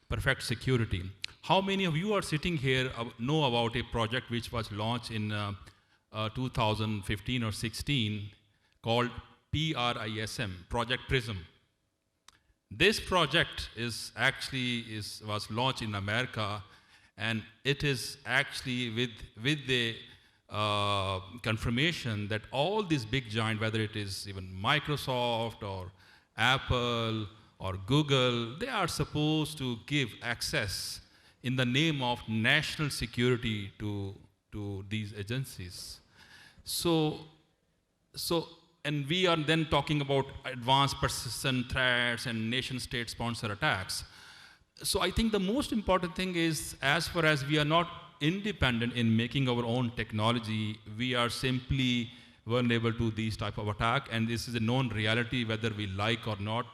D: perfect security. How many of you are sitting here know about a project which was launched in 2015 or 16 called PRISM, Project Prism? This project was launched in America, and it is actually with the confirmation that all these big giants, whether it is even Microsoft or Apple or Google, they are supposed to give access in the name of national security to these agencies. And we are then talking about advanced persistent threats and nation-state sponsor attacks. So I think the most important thing is, as far as we are not independent in making our own technology, we are simply vulnerable to these type of attack, and this is a known reality whether we like or not.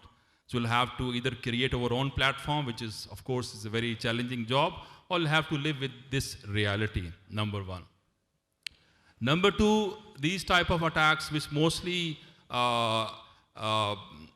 D: So we'll have to either create our own platform, which is, of course, is a very challenging job, or we'll have to live with this reality, number one. Number two, these type of attacks, which mostly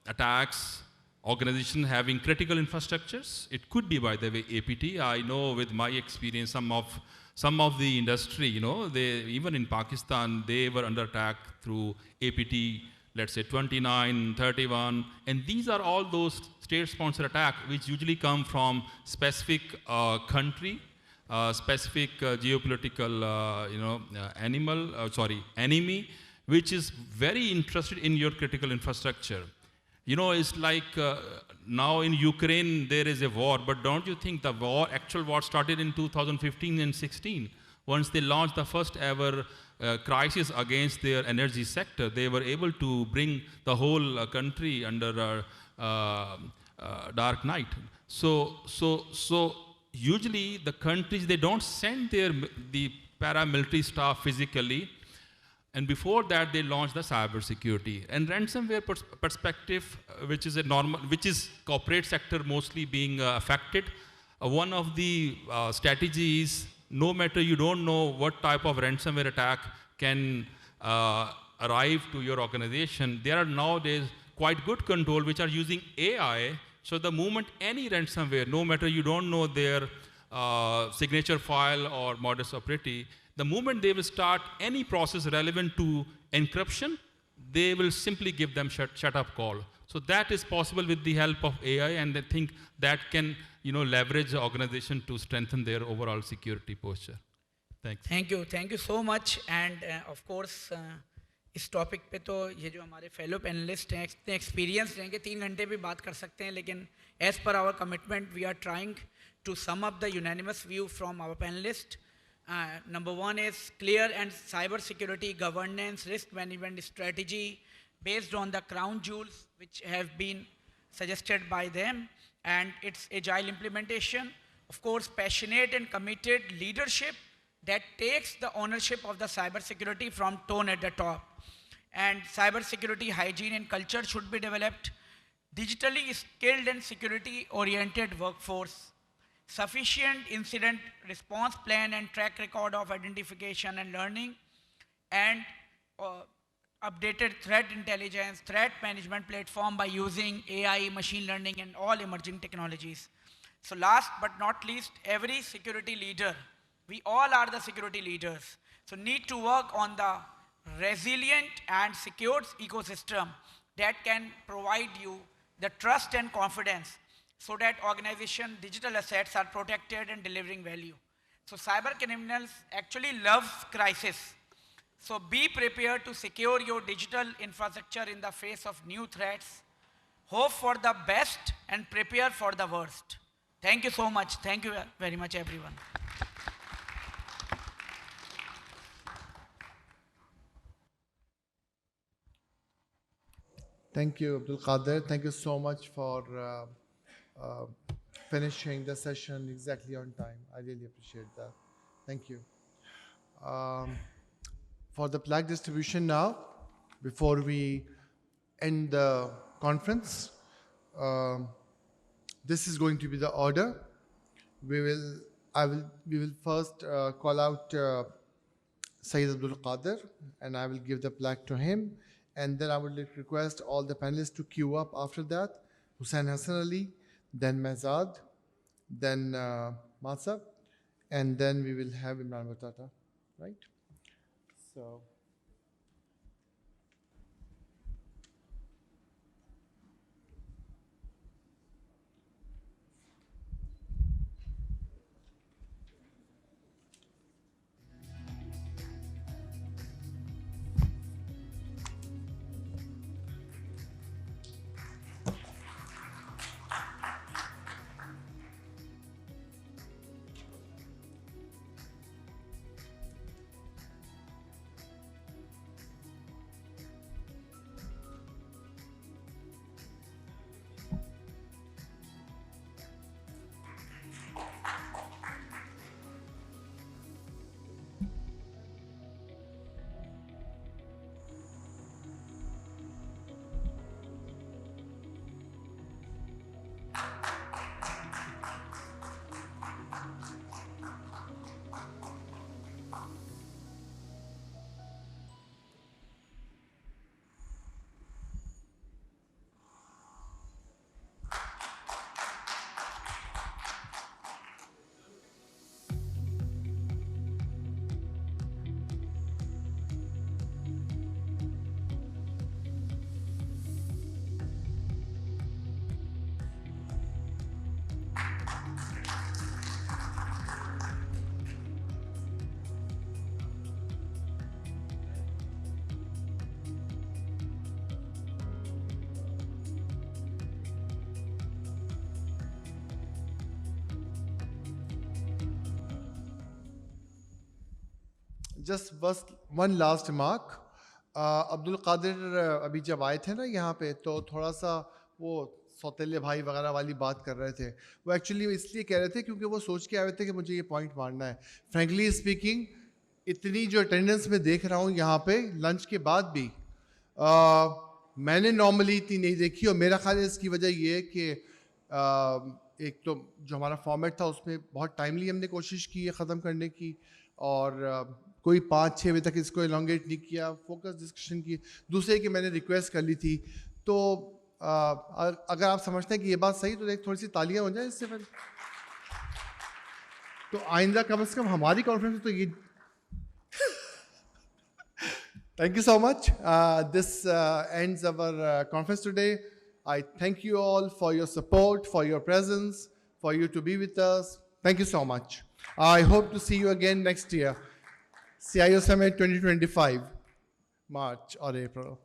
D: attacks organizations having critical infrastructures. It could be, by the way, APT. I know with my experience, some of the industry, even in Pakistan, they were under attack through APT, let's say 29, 31, and these are all those state-sponsored attacks which usually come from specific country, specific geopolitical, enemy, which is very interested in your critical infrastructure. It's like now in Ukraine there is a war, but don't you think the actual war started in 2015 and 16? Once they launched the first ever crisis against their energy sector, they were able to bring the whole country under dark night. So usually the countries, they don't send the paramilitary staff physically, and before that they launched the cyber security. And ransomware perspective, which is corporate sector mostly being affected, one of the strategies, no matter you don't know what type of ransomware attack can arrive to your organization, there are nowadays quite good control which are using AI. So the moment any ransomware, no matter you don't know their signature file or modus operandi, the moment they will start any process relevant to encryption, they will simply give them shut up call. So that is possible with the help of AI, and I think that can leverage the organization to strengthen their overall security posture. Thanks.
B: Thank you so much. And of course, इस topic पे तो ये जो हमारे fellow panelist हैं इतने experience रहेंगे 3 घंटे भी बात कर सकते हैं, लेकिन as per our commitment we are trying to sum up the unanimous view from our panelist. Number one is clear and cyber security governance risk management strategy based on the crown jewels which have been suggested by them, and its agile implementation. Of course, passionate and committed leadership that takes the ownership of the cyber security from tone at the top. And cyber security hygiene and culture should be developed. Digitally skilled and security oriented workforce. Sufficient incident response plan and track record of identification and learning, and updated threat intelligence, threat management platform by using AI, machine learning, and all emerging technologies. So last but not least, every security leader, we all are the security leaders, so need to work on the resilient and secure ecosystem that can provide you the trust and confidence, so that organization digital assets are protected and delivering value. So cyber criminals actually love crisis. So be prepared to secure your digital infrastructure in the face of new threats. Hope for the best and prepare for the worst. Thank you so much. Thank you very much, everyone.
A: Thank you, Abdul Qadir. Thank you so much for finishing the session exactly on time. I really appreciate that. Thank you. For the plaque distribution now, before we end the conference, this is going to be the order. We will first call out Syed Abdul Qadir, and I will give the plaque to him. And then I would request all the panelists to queue up after that. Hussein Hassan Ali, then Mehzad, then Maad, and then we will have Imran Batada, right? So. Just one last remark. Abdul Qadir अभी जब आए थे ना यहाँ पे तो थोड़ा सा वो सौतेले भाई वगैरह वाली बात कर रहे थे. वो एक्चुअली इसलिए कह रहे थे क्योंकि वो सोच के आए थे कि मुझे ये पॉइंट मारना है. फ्रेंकली स्पीकिंग इतनी जो अटेंडेंस में देख रहा हूँ यहाँ पे लंच के बाद भी मैंने नॉर्मली इतनी नहीं देखी. और मेरा ख्याल है इसकी वजह ये है कि एक तो जो हमारा फॉर्मेट था उसमें बहुत टाइमली हमने कोशिश की है ख़त्म करने की और कोई 5-6 बजे तक इसको एलोंगेट नहीं किया, फोकस डिस्कशन की. दूसरे कि मैंने रिक्वेस्ट कर ली थी. तो अगर आप समझते हैं कि ये बात सही तो एक थोड़ी सी तालियां हो जाए इससे फिर तो आइंदा कम से कम हमारी कॉन्फ्रेंस में तो ये. Thank you so much. This ends our conference today. I thank you all for your support, for your presence, for you to be with us. Thank you so much. I hope to see you again next year. CIO Summit 2025, March or April.